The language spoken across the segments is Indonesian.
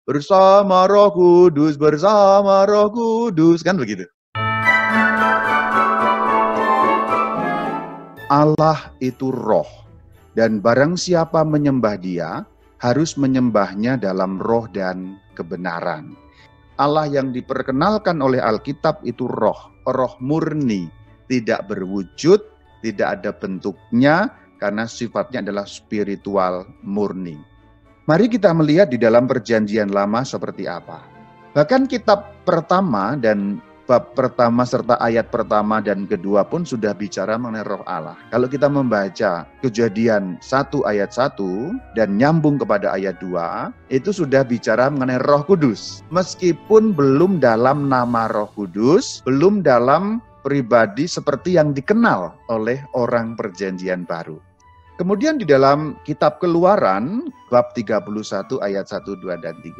bersama Roh Kudus, kan begitu. Allah itu roh, dan barang siapa menyembah Dia, harus menyembahnya dalam roh dan kebenaran. Allah yang diperkenalkan oleh Alkitab itu roh murni, tidak berwujud, tidak ada bentuknya, karena sifatnya adalah spiritual murni. Mari kita melihat di dalam Perjanjian Lama seperti apa. Bahkan kitab pertama dan bab pertama serta ayat pertama dan kedua pun sudah bicara mengenai roh Allah. Kalau kita membaca Kejadian 1 ayat 1 dan nyambung kepada ayat 2, itu sudah bicara mengenai Roh Kudus. Meskipun belum dalam nama Roh Kudus, belum dalam pribadi seperti yang dikenal oleh orang Perjanjian Baru. Kemudian di dalam kitab Keluaran bab 31 ayat 1, 2, dan 3.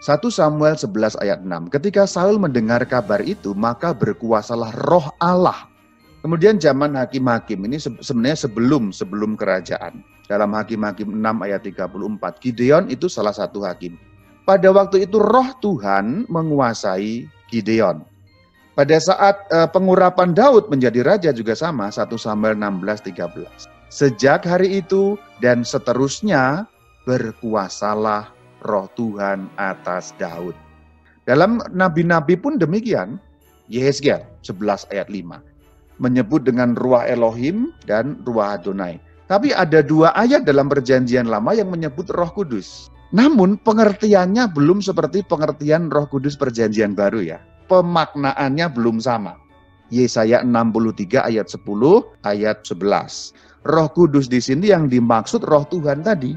1 Samuel 11 ayat 6. Ketika Saul mendengar kabar itu, maka berkuasalah roh Allah. Kemudian zaman hakim-hakim, ini sebenarnya sebelum kerajaan. Dalam Hakim-Hakim 6 ayat 34, Gideon itu salah satu hakim. Pada waktu itu roh Tuhan menguasai Gideon. Pada saat pengurapan Daud menjadi raja juga sama, 1 Samuel 16, 13. Sejak hari itu dan seterusnya berkuasalah roh Tuhan atas Daud. Dalam nabi-nabi pun demikian. Yehezkiel 11 ayat 5 menyebut dengan ruah Elohim dan ruah Adonai. Tapi ada 2 ayat dalam Perjanjian Lama yang menyebut Roh Kudus. Namun pengertiannya belum seperti pengertian Roh Kudus Perjanjian Baru ya. Pemaknaannya belum sama. Yesaya 63 ayat 10 ayat 11. Roh Kudus di sini yang dimaksud Roh Tuhan tadi.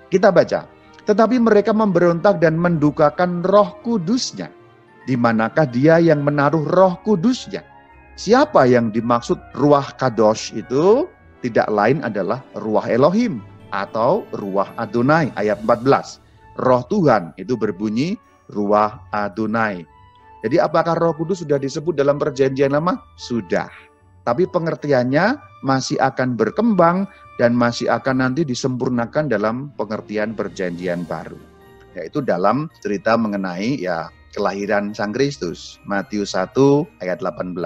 Kita baca. Tetapi mereka memberontak dan mendukakan Roh Kudusnya. Di manakah dia yang menaruh Roh Kudusnya? Siapa yang dimaksud Ruah Kadosh itu? Tidak lain adalah Ruah Elohim atau Ruah Adonai. Ayat 14. Roh Tuhan itu berbunyi Ruah Adonai. Jadi apakah Roh Kudus sudah disebut dalam Perjanjian Lama? Sudah. Tapi pengertiannya masih akan berkembang dan masih akan nanti disempurnakan dalam pengertian Perjanjian Baru. Yaitu dalam cerita mengenai kelahiran Sang Kristus. Matius 1 ayat 18.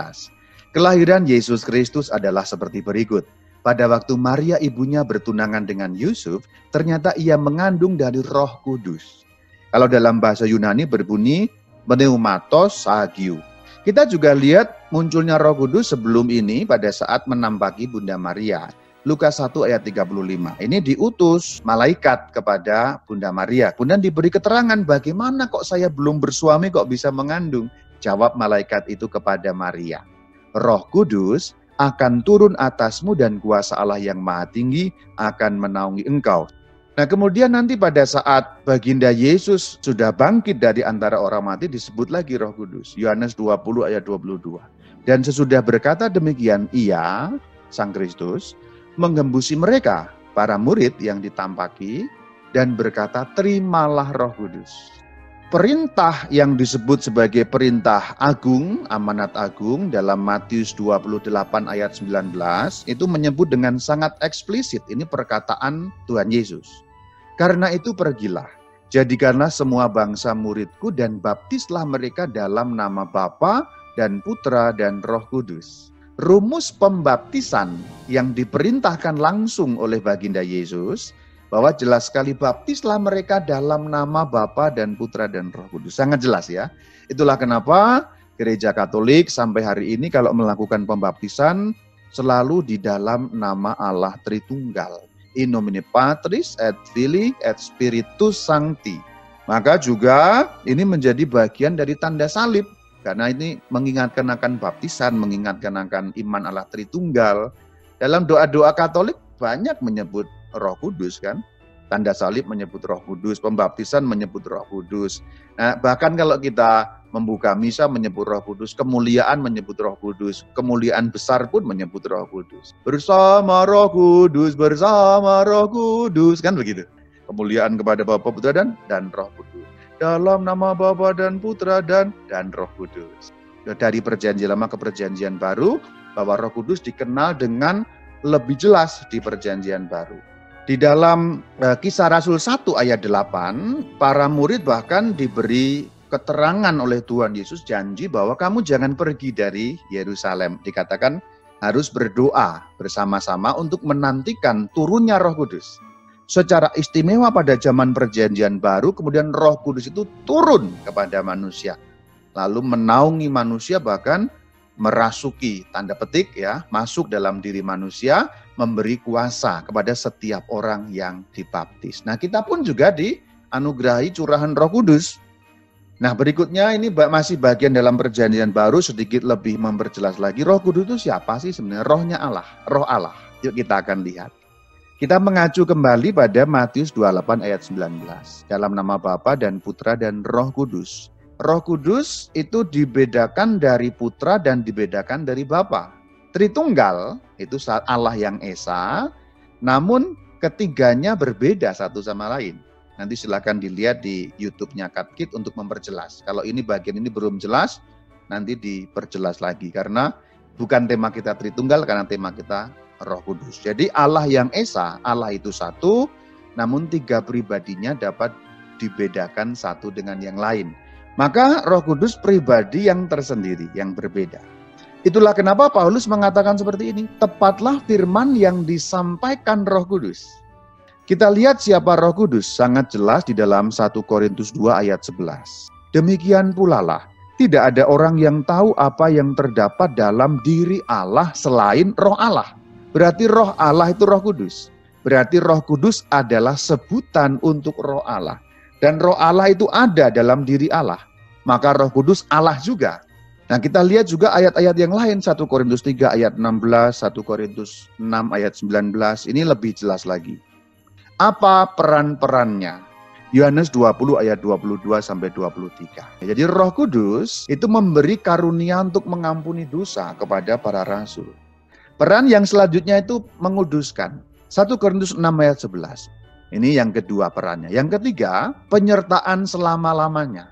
Kelahiran Yesus Kristus adalah seperti berikut. Pada waktu Maria ibunya bertunangan dengan Yusuf, ternyata ia mengandung dari Roh Kudus. Kalau dalam bahasa Yunani berbunyi pneumatos hagiou. Kita juga lihat munculnya Roh Kudus sebelum ini pada saat menampaki Bunda Maria. Lukas 1 ayat 35. Ini diutus malaikat kepada Bunda Maria. Kemudian diberi keterangan bagaimana kok saya belum bersuami kok bisa mengandung. Jawab malaikat itu kepada Maria. Roh Kudus akan turun atasmu dan kuasa Allah yang Maha Tinggi akan menaungi engkau. Nah kemudian nanti pada saat baginda Yesus sudah bangkit dari antara orang mati disebut lagi Roh Kudus. Yohanes 20 ayat 22. Dan sesudah berkata demikian ia, Sang Kristus, menggembusi mereka, para murid yang ditampaki, dan berkata, terimalah Roh Kudus. Perintah yang disebut sebagai perintah agung, amanat agung, dalam Matius 28 ayat 19, itu menyebut dengan sangat eksplisit, ini perkataan Tuhan Yesus. Karena itu pergilah, jadikanlah semua bangsa muridku dan baptislah mereka dalam nama Bapa dan Putra dan Roh Kudus. Rumus pembaptisan yang diperintahkan langsung oleh baginda Yesus, bahwa jelas sekali baptislah mereka dalam nama Bapa dan Putra dan Roh Kudus. Sangat jelas ya. Itulah kenapa Gereja Katolik sampai hari ini kalau melakukan pembaptisan selalu di dalam nama Allah Tritunggal. In nomine Patris et Filii et Spiritus Sancti. Maka juga ini menjadi bagian dari tanda salib. Karena ini mengingatkan akan baptisan, mengingatkan akan iman Allah Tritunggal. Dalam doa-doa Katolik banyak menyebut Roh Kudus kan. Tanda salib menyebut Roh Kudus, pembaptisan menyebut Roh Kudus. Nah, bahkan kalau kita membuka misa menyebut Roh Kudus, kemuliaan menyebut Roh Kudus, kemuliaan besar pun menyebut Roh Kudus. Bersama Roh Kudus, kan begitu. Kemuliaan kepada Bapa, Putra dan Roh Kudus. Dalam nama Bapa dan Putra dan Roh Kudus. Dari Perjanjian Lama ke Perjanjian Baru, bahwa Roh Kudus dikenal dengan lebih jelas di Perjanjian Baru. Di dalam Kisah Rasul 1 ayat 8, para murid bahkan diberi keterangan oleh Tuhan Yesus, janji bahwa kamu jangan pergi dari Yerusalem. Dikatakan harus berdoa bersama-sama untuk menantikan turunnya Roh Kudus. Secara istimewa pada zaman Perjanjian Baru, kemudian Roh Kudus itu turun kepada manusia. Lalu menaungi manusia, bahkan merasuki, tanda petik ya, masuk dalam diri manusia, memberi kuasa kepada setiap orang yang dibaptis. Nah, kita pun juga dianugerahi curahan Roh Kudus. Nah, berikutnya ini masih bagian dalam Perjanjian Baru, sedikit lebih memperjelas lagi Roh Kudus itu siapa sih sebenarnya? Rohnya Allah, Roh Allah. Yuk kita akan lihat. Kita mengacu kembali pada Matius 28 ayat 19. Dalam nama Bapa dan Putra dan Roh Kudus. Roh Kudus itu dibedakan dari Putra dan dibedakan dari Bapa. Tritunggal itu Allah yang Esa, namun ketiganya berbeda satu sama lain. Nanti silakan dilihat di YouTube-nya Katkit untuk memperjelas. Kalau ini bagian ini belum jelas, nanti diperjelas lagi. Karena bukan tema kita Tritunggal, karena tema kita Roh Kudus. Jadi Allah yang Esa, Allah itu satu, namun tiga pribadinya dapat dibedakan satu dengan yang lain. Maka Roh Kudus pribadi yang tersendiri, yang berbeda. Itulah kenapa Paulus mengatakan seperti ini. Tepatlah firman yang disampaikan Roh Kudus. Kita lihat siapa Roh Kudus sangat jelas di dalam 1 Korintus 2 ayat 11. Demikian pula lah, tidak ada orang yang tahu apa yang terdapat dalam diri Allah selain Roh Allah. Berarti Roh Allah itu Roh Kudus. Berarti Roh Kudus adalah sebutan untuk Roh Allah. Dan Roh Allah itu ada dalam diri Allah. Maka Roh Kudus Allah juga. Nah, kita lihat juga ayat-ayat yang lain, 1 Korintus 3 ayat 16, 1 Korintus 6 ayat 19, ini lebih jelas lagi. Apa peran-perannya? Yohanes 20 ayat 22 sampai 23. Jadi Roh Kudus itu memberi karunia untuk mengampuni dosa kepada para rasul. Peran yang selanjutnya itu menguduskan. 1 Korintus 6 ayat 11. Ini yang kedua perannya. Yang ketiga, penyertaan selama-lamanya.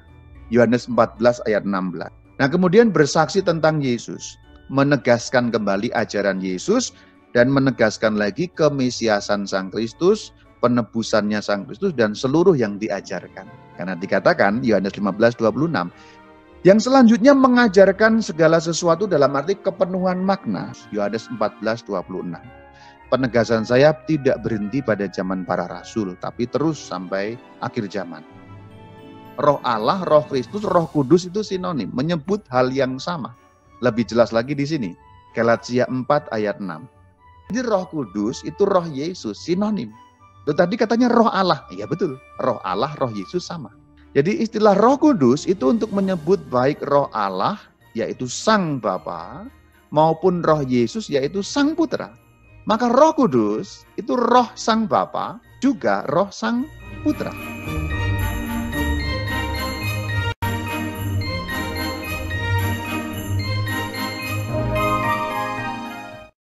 Yohanes 14 ayat 16. Nah, kemudian bersaksi tentang Yesus, menegaskan kembali ajaran Yesus dan menegaskan lagi kemesiasan Sang Kristus, penebusannya Sang Kristus dan seluruh yang diajarkan. Karena dikatakan Yohanes 15:26. Yang selanjutnya mengajarkan segala sesuatu dalam arti kepenuhan makna. Yohanes 14:26. Penegasan saya tidak berhenti pada zaman para rasul, tapi terus sampai akhir zaman. Roh Allah, Roh Kristus, Roh Kudus itu sinonim, menyebut hal yang sama. Lebih jelas lagi di sini, Galatia 4 ayat 6. Jadi Roh Kudus itu Roh Yesus, sinonim. Loh, tadi katanya Roh Allah. Iya betul, Roh Allah, Roh Yesus sama. Jadi istilah Roh Kudus itu untuk menyebut baik Roh Allah, yaitu Sang Bapa, maupun Roh Yesus, yaitu Sang Putra. Maka Roh Kudus itu Roh Sang Bapa, juga Roh Sang Putra.